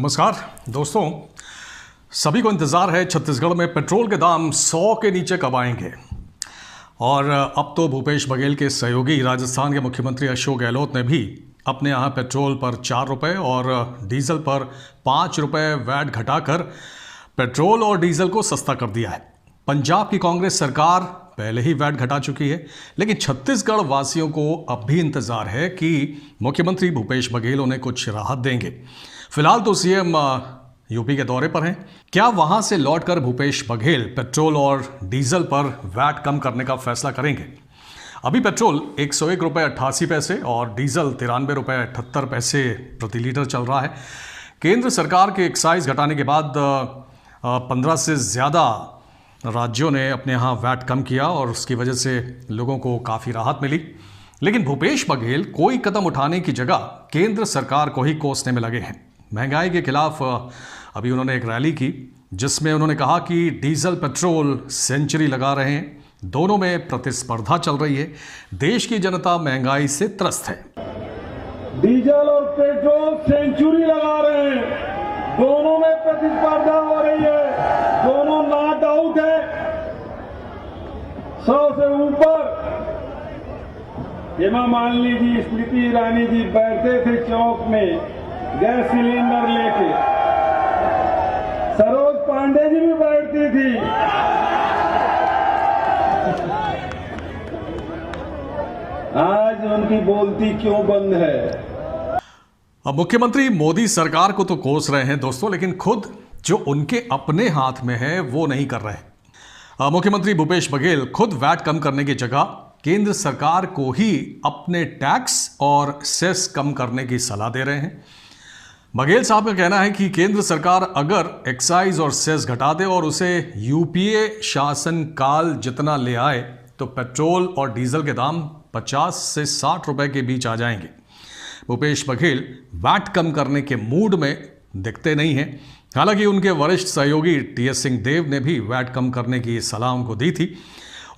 नमस्कार दोस्तों, सभी को इंतज़ार है छत्तीसगढ़ में पेट्रोल के दाम 100 के नीचे कब आएंगे। और अब तो भूपेश बघेल के सहयोगी राजस्थान के मुख्यमंत्री अशोक गहलोत ने भी अपने यहाँ पेट्रोल पर 4 रुपये और डीजल पर 5 रुपये वैट घटाकर पेट्रोल और डीजल को सस्ता कर दिया है। पंजाब की कांग्रेस सरकार पहले ही वैट घटा चुकी है, लेकिन छत्तीसगढ़ वासियों को अब भी इंतजार है कि मुख्यमंत्री भूपेश बघेल उन्हें कुछ राहत देंगे। फिलहाल तो सीएम यूपी के दौरे पर हैं। क्या वहां से लौटकर भूपेश बघेल पेट्रोल और डीजल पर वैट कम करने का फैसला करेंगे? अभी पेट्रोल 101 रुपये 88 पैसे और डीजल 93 रुपये 78 पैसे प्रति लीटर चल रहा है। केंद्र सरकार के एक्साइज घटाने के बाद 15 से ज़्यादा राज्यों ने अपने यहाँ वैट कम किया और उसकी वजह से लोगों को काफ़ी राहत मिली। लेकिन भूपेश बघेल कोई कदम उठाने की जगह केंद्र सरकार को ही कोसने में लगे हैं। महंगाई के खिलाफ अभी उन्होंने एक रैली की जिसमें उन्होंने कहा कि डीजल पेट्रोल सेंचुरी लगा रहे हैं, दोनों में प्रतिस्पर्धा चल रही है, देश की जनता महंगाई से त्रस्त है। डीजल और पेट्रोल सेंचुरी लगा रहे हैं, दोनों में प्रतिस्पर्धा हो रही है, दोनों नॉट आउट है 100 से ऊपर। हेमा मालिनी जी, स्मृति ईरानी जी बैठते थे चौक में गैस सिलेंडर लेके, सरोज पांडे जी भी बैठती थी। आज उनकी बोलती क्यों बंद है? अब मुख्यमंत्री मोदी सरकार को तो कोस रहे हैं दोस्तों, लेकिन खुद जो उनके अपने हाथ में है वो नहीं कर रहे। मुख्यमंत्री भूपेश बघेल खुद वैट कम करने की जगह केंद्र सरकार को ही अपने टैक्स और सेस कम करने की सलाह दे रहे हैं। बघेल साहब का कहना है कि केंद्र सरकार अगर एक्साइज और सेस घटा दे और उसे यूपीए शासन काल जितना ले आए तो पेट्रोल और डीजल के दाम 50 से 60 रुपए के बीच आ जाएंगे। भूपेश बघेल वैट कम करने के मूड में दिखते नहीं हैं। हालांकि उनके वरिष्ठ सहयोगी टीएस सिंहदेव ने भी वैट कम करने की सलाह उनको दी थी।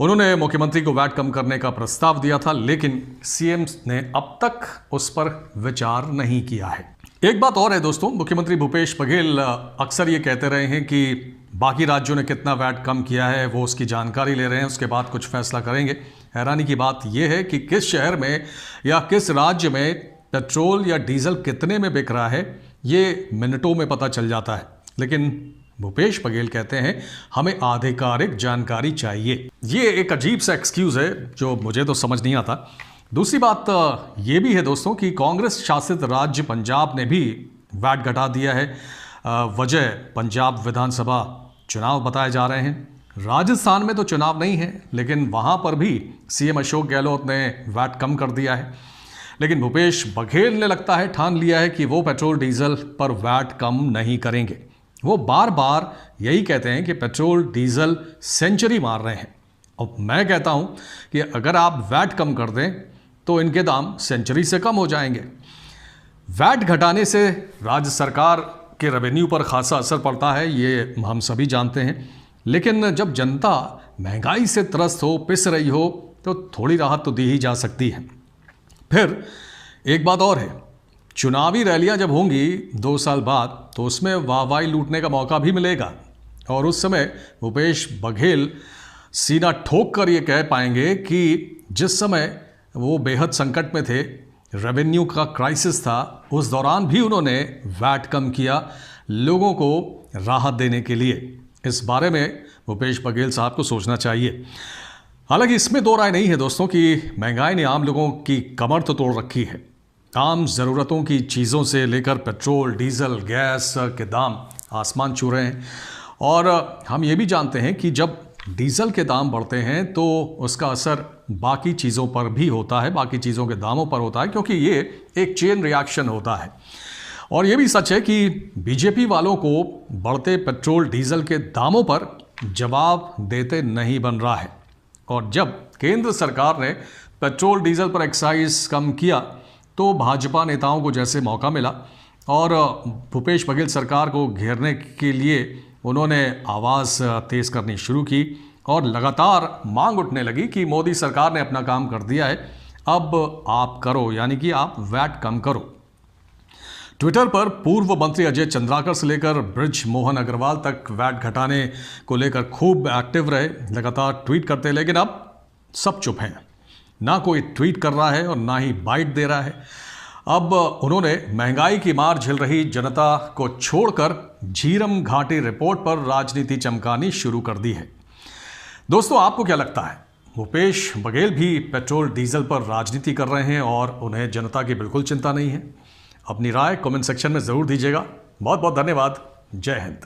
उन्होंने मुख्यमंत्री को वैट कम करने का प्रस्ताव दिया था, लेकिन सीएम ने अब तक उस पर विचार नहीं किया है। एक बात और है दोस्तों, मुख्यमंत्री भूपेश बघेल अक्सर ये कहते रहे हैं कि बाकी राज्यों ने कितना वैट कम किया है वो उसकी जानकारी ले रहे हैं, उसके बाद कुछ फैसला करेंगे। हैरानी की बात यह है कि किस शहर में या किस राज्य में पेट्रोल या डीजल कितने में बिक रहा है ये मिनटों में पता चल जाता है, लेकिन भूपेश बघेल कहते हैं हमें आधिकारिक जानकारी चाहिए। ये एक अजीब सा एक्सक्यूज है जो मुझे तो समझ नहीं आता। दूसरी बात ये भी है दोस्तों कि कांग्रेस शासित राज्य पंजाब ने भी वैट घटा दिया है। वजह पंजाब विधानसभा चुनाव बताए जा रहे हैं। राजस्थान में तो चुनाव नहीं है, लेकिन वहाँ पर भी सीएम अशोक गहलोत ने वैट कम कर दिया है। लेकिन भूपेश बघेल ने लगता है ठान लिया है कि वो पेट्रोल डीजल पर वैट कम नहीं करेंगे। वो बार बार यही कहते हैं कि पेट्रोल डीजल सेंचुरी मार रहे हैं। अब मैं कहता हूं कि अगर आप वैट कम कर दें तो इनके दाम सेंचुरी से कम हो जाएंगे। वैट घटाने से राज्य सरकार के रेवेन्यू पर खासा असर पड़ता है, ये हम सभी जानते हैं, लेकिन जब जनता महंगाई से त्रस्त हो, पिस रही हो, तो थोड़ी राहत तो दी ही जा सकती है। फिर एक बात और है, चुनावी रैलियां जब होंगी 2 साल बाद तो उसमें वाहवाही लूटने का मौका भी मिलेगा और उस समय भूपेश बघेल सीना ठोक कर ये कह पाएंगे कि जिस समय वो बेहद संकट में थे, रेवेन्यू का क्राइसिस था, उस दौरान भी उन्होंने वैट कम किया लोगों को राहत देने के लिए। इस बारे में भूपेश बघेल साहब को सोचना चाहिए। हालांकि इसमें दो राय नहीं है दोस्तों कि महंगाई ने आम लोगों की कमर तो तोड़ रखी है। आम ज़रूरतों की चीज़ों से लेकर पेट्रोल, डीजल, गैस के दाम आसमान छू रहे हैं। और हम ये भी जानते हैं कि जब डीजल के दाम बढ़ते हैं तो उसका असर बाकी चीज़ों पर भी होता है, बाकी चीज़ों के दामों पर होता है, क्योंकि ये एक चेन रिएक्शन होता है। और ये भी सच है कि बीजेपी वालों को बढ़ते पेट्रोल डीजल के दामों पर जवाब देते नहीं बन रहा है। और जब केंद्र सरकार ने पेट्रोल डीजल पर एक्साइज कम किया तो भाजपा नेताओं को जैसे मौका मिला और भूपेश बघेल सरकार को घेरने के लिए उन्होंने आवाज़ तेज़ करनी शुरू की और लगातार मांग उठने लगी कि मोदी सरकार ने अपना काम कर दिया है, अब आप करो, यानी कि आप वैट कम करो। ट्विटर पर पूर्व मंत्री अजय चंद्राकर से लेकर ब्रिज मोहन अग्रवाल तक वैट घटाने को लेकर खूब एक्टिव रहे, लगातार ट्वीट करते, लेकिन अब सब चुप हैं। ना कोई ट्वीट कर रहा है और ना ही बाइट दे रहा है। अब उन्होंने महंगाई की मार झेल रही जनता को छोड़कर झीरम घाटी रिपोर्ट पर राजनीति चमकानी शुरू कर दी है। दोस्तों, आपको क्या लगता है? भूपेश बघेल भी पेट्रोल डीजल पर राजनीति कर रहे हैं और उन्हें जनता की बिल्कुल चिंता नहीं है? अपनी राय कमेंट सेक्शन में जरूर दीजिएगा। बहुत बहुत धन्यवाद। जय हिंद।